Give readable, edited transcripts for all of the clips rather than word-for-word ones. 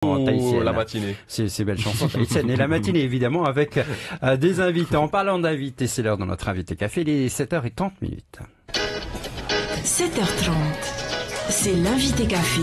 Tahitienne. La matinée. C'est belle chanson tahitienne. Et la matinée, évidemment, avec des invités. En parlant d'invités, c'est l'heure de notre invité café. Il est 7h30. 7h30, c'est l'invité café.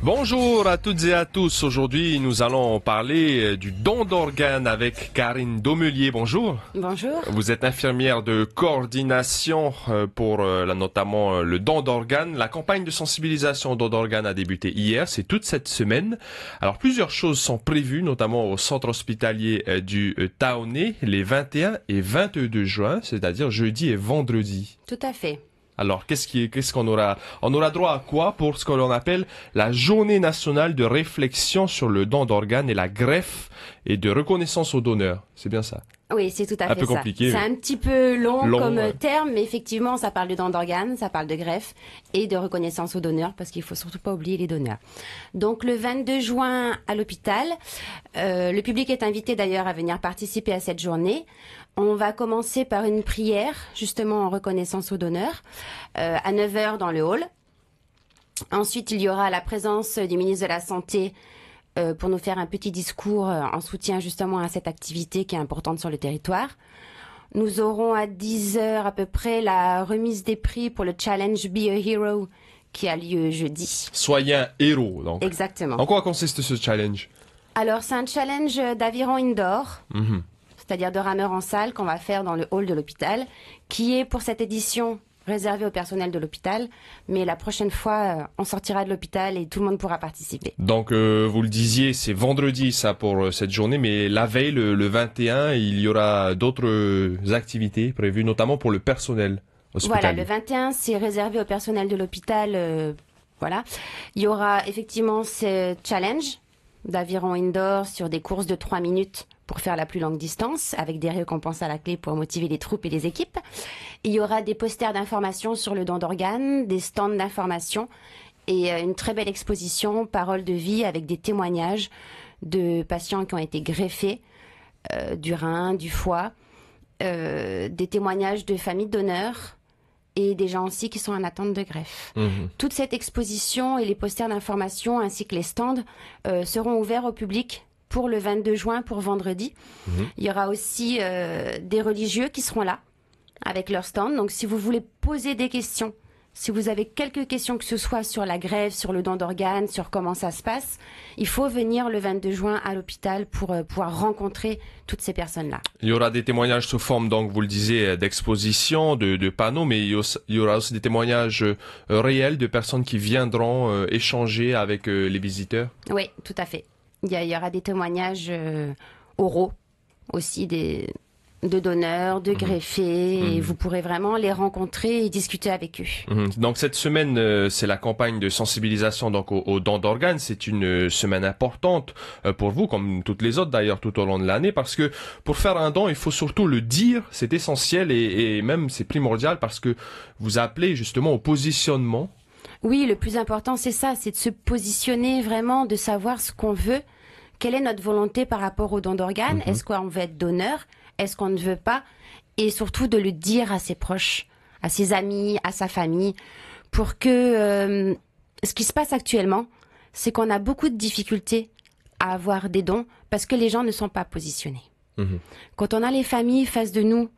Bonjour à toutes et à tous. Aujourd'hui, nous allons parler du don d'organes avec Karine Domelier. Bonjour. Bonjour. Vous êtes infirmière de coordination pour notamment le don d'organes. La campagne de sensibilisation au don d'organes a débuté hier, c'est toute cette semaine. Alors plusieurs choses sont prévues, notamment au centre hospitalier du Taoné, les 21 et 22 juin, c'est-à-dire jeudi et vendredi. Tout à fait. Alors, qu'est-ce qu'on aura? On aura droit à quoi pour ce que l'on appelle la journée nationale de réflexion sur le don d'organes et la greffe et de reconnaissance aux donneurs. C'est bien ça? Oui, c'est tout à fait ça. Un peu compliqué. C'est un petit peu long comme ouais. terme, mais effectivement, ça parle de don d'organes, ça parle de greffe et de reconnaissance aux donneurs, parce qu'il faut surtout pas oublier les donneurs. Donc, le 22 juin à l'hôpital, le public est invité d'ailleurs à venir participer à cette journée. On va commencer par une prière, justement en reconnaissance aux donneurs, à 9h dans le hall. Ensuite, il y aura la présence du ministre de la Santé pour nous faire un petit discours en soutien justement à cette activité qui est importante sur le territoire. Nous aurons à 10h à peu près la remise des prix pour le challenge Be a Hero qui a lieu jeudi. Soyez un héros, donc. Exactement. En quoi consiste ce challenge? Alors, c'est un challenge d'aviron indoor. C'est-à-dire de rameur en salle qu'on va faire dans le hall de l'hôpital, qui est pour cette édition réservé au personnel de l'hôpital, mais la prochaine fois, on sortira de l'hôpital et tout le monde pourra participer. Donc, vous le disiez, c'est vendredi ça pour cette journée, mais la veille, le 21, il y aura d'autres activités prévues, notamment pour le personnel hospitalier. Voilà, le 21, c'est réservé au personnel de l'hôpital. Voilà. Il y aura effectivement ce challenge d'aviron indoor sur des courses de 3 minutes pour faire la plus longue distance, avec des récompenses à la clé pour motiver les troupes et les équipes. Il y aura des posters d'information sur le don d'organes, des stands d'information et une très belle exposition Paroles de vie avec des témoignages de patients qui ont été greffés du rein, du foie, des témoignages de familles donneurs et des gens aussi qui sont en attente de greffe. Toute cette exposition et les posters d'information ainsi que les stands seront ouverts au public pour le 22 juin, pour vendredi. Il y aura aussi des religieux qui seront là, avec leur stand. Donc, si vous voulez poser des questions, si vous avez quelques questions que ce soit sur la greffe, sur le don d'organes, sur comment ça se passe, il faut venir le 22 juin à l'hôpital pour pouvoir rencontrer toutes ces personnes-là. Il y aura des témoignages sous forme, donc vous le disiez, d'exposition, de panneaux, mais il y aura aussi des témoignages réels de personnes qui viendront échanger avec les visiteurs. Oui, tout à fait. Il y aura des témoignages oraux aussi de donneurs, de greffés, et vous pourrez vraiment les rencontrer et discuter avec eux. Donc cette semaine, c'est la campagne de sensibilisation donc au don d'organes. C'est une semaine importante pour vous, comme toutes les autres d'ailleurs tout au long de l'année, parce que pour faire un don, il faut surtout le dire, c'est essentiel et même c'est primordial parce que vous appelez justement au positionnement. Oui, le plus important, c'est ça, c'est de se positionner vraiment, de savoir ce qu'on veut, quelle est notre volonté par rapport au don d'organes, est-ce qu'on veut être donneur, est-ce qu'on ne veut pas, et surtout de le dire à ses proches, à ses amis, à sa famille, pour que ce qui se passe actuellement, c'est qu'on a beaucoup de difficultés à avoir des dons parce que les gens ne sont pas positionnés. Quand on a les familles face de nous,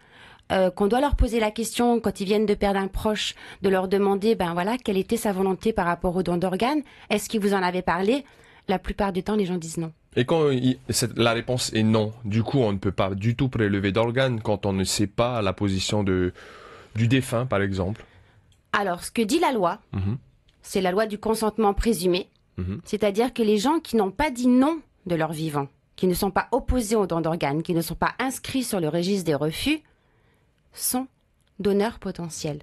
qu'on doit leur poser la question quand ils viennent de perdre un proche, de leur demander, quelle était sa volonté par rapport au don d'organes, est-ce qu'il vous en avait parlé? La plupart du temps, les gens disent non. Et quand la réponse est non, du coup, on ne peut pas du tout prélever d'organes quand on ne sait pas la position du défunt, par exemple. Alors, ce que dit la loi, c'est la loi du consentement présumé, c'est-à-dire que les gens qui n'ont pas dit non de leur vivant, qui ne sont pas opposés au don d'organes, qui ne sont pas inscrits sur le registre des refus, sont donneurs potentiels.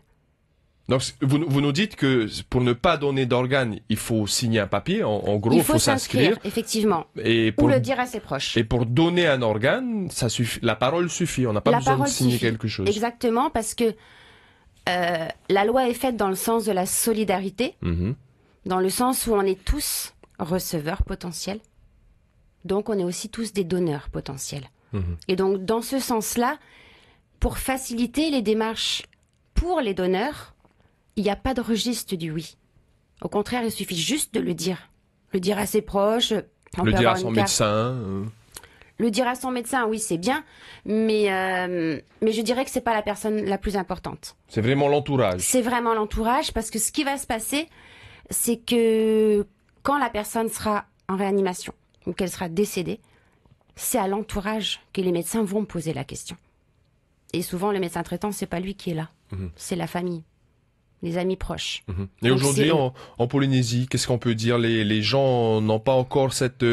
Donc, vous nous dites que pour ne pas donner d'organes, il faut signer un papier. En gros, il faut s'inscrire. Effectivement. Ou le dire à ses proches. Et pour donner un organe, ça suffit. La parole suffit. On n'a pas besoin de signer quelque chose. Exactement, parce que la loi est faite dans le sens de la solidarité, dans le sens où on est tous receveurs potentiels. Donc, on est aussi tous des donneurs potentiels. Et donc, dans ce sens-là, pour faciliter les démarches pour les donneurs, il n'y a pas de registre du oui. Au contraire, il suffit juste de le dire Le dire à ses proches. Le dire à son médecin. Le dire à son médecin, oui, c'est bien, mais je dirais que c'est pas la personne la plus importante. C'est vraiment l'entourage. C'est vraiment l'entourage, parce que ce qui va se passer, c'est que quand la personne sera en réanimation ou qu'elle sera décédée, c'est à l'entourage que les médecins vont poser la question. Et souvent, le médecin traitant, c'est pas lui qui est là, c'est la famille, les amis proches. Et Donc, aujourd'hui, en Polynésie, qu'est-ce qu'on peut dire? Les gens n'ont pas encore cette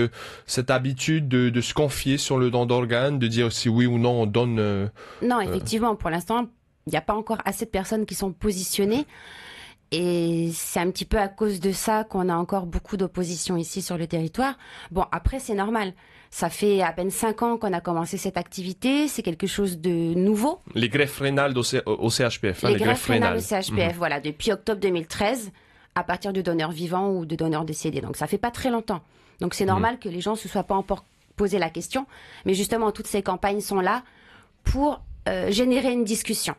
habitude de se confier sur le don d'organes, de dire si oui ou non on donne... Non, effectivement, pour l'instant, il n'y a pas encore assez de personnes qui sont positionnées. Et c'est un petit peu à cause de ça qu'on a encore beaucoup d'opposition ici sur le territoire. Bon, après, c'est normal. Ça fait à peine 5 ans qu'on a commencé cette activité. C'est quelque chose de nouveau. Les greffes rénales au CHPF. Les greffes rénales au CHPF, voilà, depuis octobre 2013, à partir de donneurs vivants ou de donneurs décédés. Donc ça fait pas très longtemps. Donc c'est normal que les gens se soient pas encore posé la question. Mais justement, toutes ces campagnes sont là pour générer une discussion.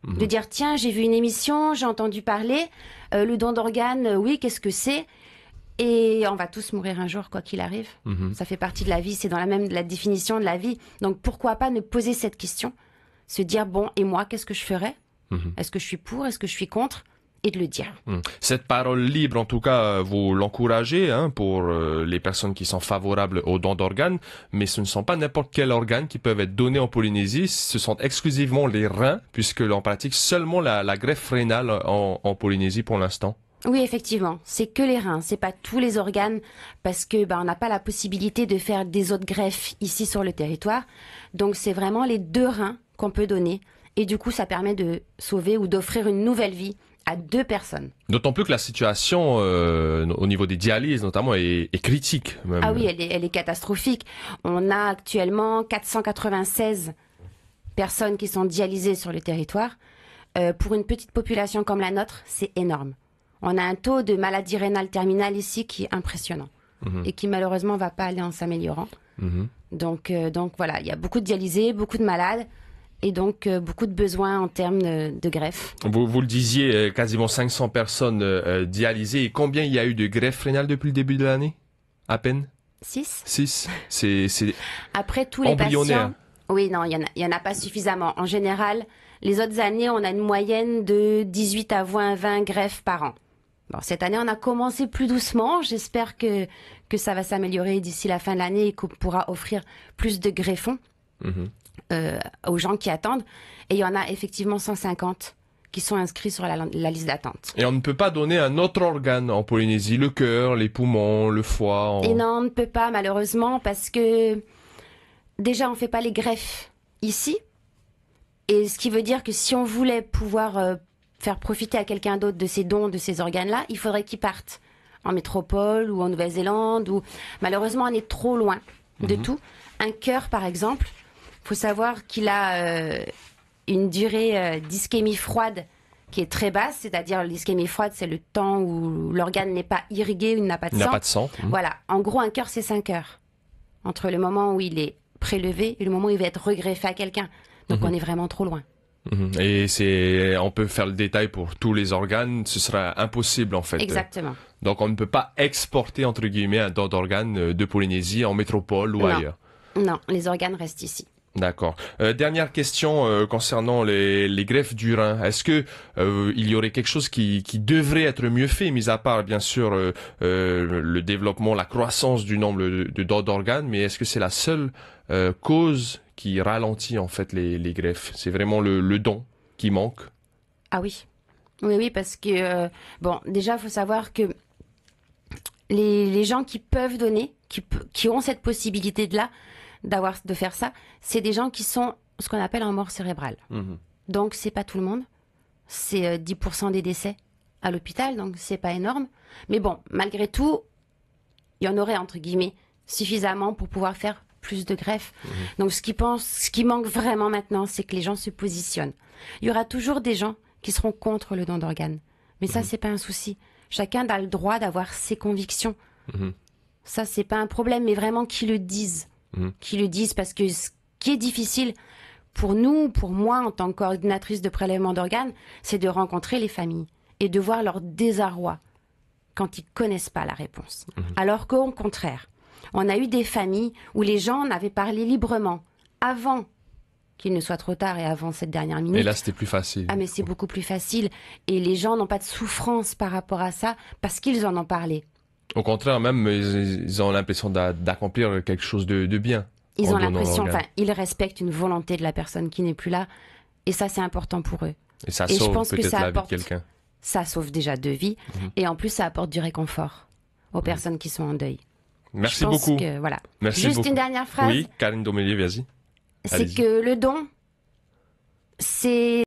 De dire, tiens, j'ai vu une émission, j'ai entendu parler, le don d'organes, oui, qu'est-ce que c'est? Et on va tous mourir un jour, quoi qu'il arrive. Ça fait partie de la vie, c'est dans la définition de la vie. Donc pourquoi pas ne poser cette question? Se dire, bon, et moi, qu'est-ce que je ferais? Est-ce que je suis pour? Est-ce que je suis contre? Et de le dire. Cette parole libre, en tout cas, vous l'encouragez pour les personnes qui sont favorables au don d'organes, mais ce ne sont pas n'importe quel organe qui peuvent être donnés en Polynésie, ce sont exclusivement les reins, puisque l'on pratique seulement la greffe rénale en Polynésie pour l'instant. Oui, effectivement, c'est que les reins, c'est pas tous les organes, parce que on n'a pas la possibilité de faire des autres greffes ici sur le territoire, donc c'est vraiment les 2 reins qu'on peut donner, et du coup ça permet de sauver ou d'offrir une nouvelle vie à 2 personnes. D'autant plus que la situation au niveau des dialyses notamment est critique. Même. Ah oui, elle est catastrophique. On a actuellement 496 personnes qui sont dialysées sur le territoire. Pour une petite population comme la nôtre, c'est énorme. On a un taux de maladie rénale terminale ici qui est impressionnant et qui malheureusement va pas aller en s'améliorant. Donc voilà, il y a beaucoup de dialysés, beaucoup de malades. Et donc, beaucoup de besoins en termes de greffe. Vous le disiez, quasiment 500 personnes dialysées. Et combien il y a eu de greffes rénales depuis le début de l'année? À peine? 6. 6. C'est Après, tous les patients... Oui, non, il y en a pas suffisamment. En général, les autres années, on a une moyenne de 18 à 20 greffes par an. Bon, cette année, on a commencé plus doucement. J'espère que ça va s'améliorer d'ici la fin de l'année et qu'on pourra offrir plus de greffons. Aux gens qui attendent. Et il y en a effectivement 150 qui sont inscrits sur la liste d'attente. Et on ne peut pas donner un autre organe en Polynésie, le cœur, les poumons, le foie. Et non, on ne peut pas malheureusement parce que déjà on ne fait pas les greffes ici. Et ce qui veut dire que si on voulait pouvoir faire profiter à quelqu'un d'autre de ces dons, de ces organes-là, il faudrait qu'ils partent en métropole ou en Nouvelle-Zélande. Ou malheureusement on est trop loin de tout. Un cœur par exemple, faut savoir qu'il a une durée d'ischémie froide qui est très basse, c'est-à-dire l'ischémie froide, c'est le temps où l'organe n'est pas irrigué, où il n'a pas de sang. Il n'a pas de sang. Voilà. En gros, un cœur, c'est 5 heures. Entre le moment où il est prélevé et le moment où il va être regreffé à quelqu'un. Donc on est vraiment trop loin. Et on peut faire le détail pour tous les organes, ce sera impossible en fait. Exactement. Donc on ne peut pas exporter entre guillemets un don d'organes de Polynésie en métropole ou ailleurs. Non, les organes restent ici. D'accord. Dernière question concernant les greffes du rein. Est-ce que il y aurait quelque chose qui devrait être mieux fait, mis à part bien sûr le développement, la croissance du nombre de dons d'organes, mais est-ce que c'est la seule cause qui ralentit en fait les greffes? C'est vraiment le don qui manque? Ah oui. Oui, parce que bon, déjà faut savoir que les gens qui peuvent donner, qui ont cette possibilité de faire ça, c'est des gens qui sont ce qu'on appelle en mort cérébrale. Donc c'est pas tout le monde, c'est 10% des décès à l'hôpital, donc c'est pas énorme. Mais bon, malgré tout, il y en aurait entre guillemets suffisamment pour pouvoir faire plus de greffes. Donc ce qui manque vraiment maintenant, c'est que les gens se positionnent. Il y aura toujours des gens qui seront contre le don d'organes, mais ça c'est pas un souci. Chacun a le droit d'avoir ses convictions. Ça c'est pas un problème, mais vraiment qu'ils le disent. Qui le disent, parce que ce qui est difficile pour nous, pour moi en tant que coordinatrice de prélèvement d'organes, c'est de rencontrer les familles et de voir leur désarroi quand ils connaissent pas la réponse. Alors qu'au contraire, on a eu des familles où les gens en avaient parlé librement avant qu'il ne soit trop tard et avant cette dernière minute. Et là, c'était plus facile. Ah, mais c'est beaucoup plus facile. Et les gens n'ont pas de souffrance par rapport à ça parce qu'ils en ont parlé. Au contraire, même, ils ont l'impression d'accomplir quelque chose de bien. Ils ont l'impression, enfin, ils respectent une volonté de la personne qui n'est plus là. Et ça, c'est important pour eux. Et ça Et je sauve pense que peut-être ça la vie de apporte- quelqu'un. Ça sauve déjà 2 vies. Et en plus, ça apporte du réconfort aux personnes qui sont en deuil. Merci Je pense beaucoup. que, voilà. Merci Juste beaucoup. une dernière phrase. Oui, Karine Domélier, vas-y. C'est Allez-y. que le don, c'est